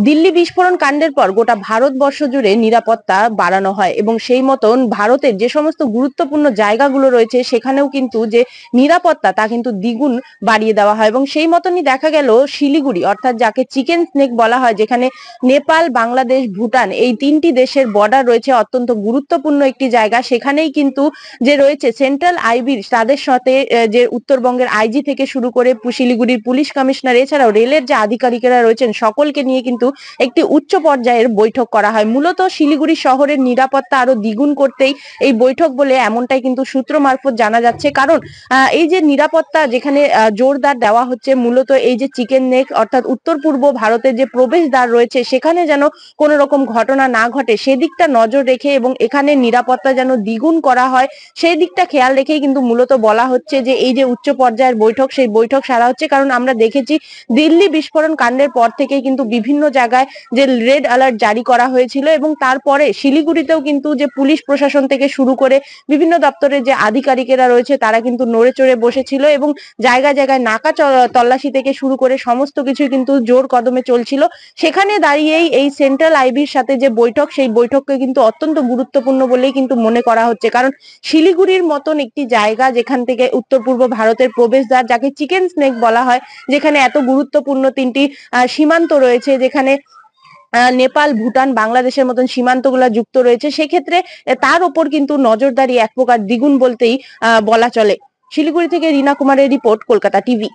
দিল্লি বিস্ফোরণ কাণ্ডের পর গোটা ভারতবর্ষ জুড়ে নিরাপত্তা বাড়ানো হয় এবং সেই মতন ভারতের যে সমস্ত গুরুত্বপূর্ণ জায়গাগুলো রয়েছে সেখানেও কিন্তু যে নিরাপত্তা তা কিন্তু দ্বিগুণ বাড়িয়ে দেওয়া হয় এবং সেই মতনই দেখা গেল শিলিগুড়ি অর্থাৎ যাকে চিকেন স্নেক বলা হয়, যেখানে নেপাল, বাংলাদেশ, ভুটান এই তিনটি দেশের বর্ডার রয়েছে, অত্যন্ত গুরুত্বপূর্ণ একটি জায়গা। সেখানেই কিন্তু যে রয়েছে সেন্ট্রাল আইবির তাদের সাথে যে উত্তরবঙ্গের আইজি থেকে শুরু করে শিলিগুড়ির পুলিশ কমিশনার এছাড়াও রেলের যে আধিকারিকেরা রয়েছেন সকলকে নিয়ে কিন্তু একটি উচ্চ পর্যায়ের বৈঠক করা হয়। মূলত শিলিগুড়ি শহরের নিরাপত্তা আরো দ্বিগুণ করতেই এই বৈঠক বলে এমনটাই কিন্তু সূত্র মারফত জানা যাচ্ছে। কারণ এই যে নিরাপত্তা যেখানে জোরদার দেওয়া হচ্ছে, মূলত এই যে চিকেন নেক অর্থাৎ উত্তর পূর্ব ভারতের যে প্রবেশদ্বার রয়েছে সেখানে যেন কোনো রকম ঘটনা না ঘটে সেদিকটা নজর রেখে এবং এখানে নিরাপত্তা যেন দ্বিগুণ করা হয় সেই দিকটা খেয়াল রেখেই কিন্তু মূলত বলা হচ্ছে যে এই যে উচ্চ পর্যায়ের বৈঠক সেই বৈঠক সারা হচ্ছে। কারণ আমরা দেখেছি দিল্লি বিস্ফোরণ কাণ্ডের পর থেকে কিন্তু বিভিন্ন জায়গায় যে রেড অ্যালার্ট জারি করা হয়েছিল এবং তারপরে শিলিগুড়িতেও কিন্তু যে পুলিশ প্রশাসন থেকে শুরু করে বিভিন্ন দপ্তরের যে আধিকারিকেরা রয়েছে তারা কিন্তু নড়ে চড়ে বসেছিল এবং জায়গায় জায়গায় নাকা তল্লাশি থেকে শুরু করে সমস্ত কিছু কিন্তু জোর কদমে চলছিল। সেখানে দাঁড়িয়েই এই সেন্ট্রাল আইবির সাথে যে বৈঠক সেই বৈঠককে কিন্তু অত্যন্ত গুরুত্বপূর্ণ বলেই কিন্তু মনে করা হচ্ছে। কারণ শিলিগুড়ির মতন একটি জায়গা যেখান থেকে উত্তর পূর্ব ভারতের প্রবেশদ্বার, যাকে চিকেন স্নেক বলা হয়, যেখানে এত গুরুত্বপূর্ণ তিনটি সীমান্ত রয়েছে, যেখানে নেপাল, ভুটান, বাংলাদেশের মতন সীমান্তগুলো যুক্ত রয়েছে, সেক্ষেত্রে তার উপর কিন্তু নজরদারি এক প্রকার দ্বিগুণ বলতেই বলা চলে। শিলিগুড়ি থেকে রিনা কুমারের রিপোর্ট, কলকাতা টিভি।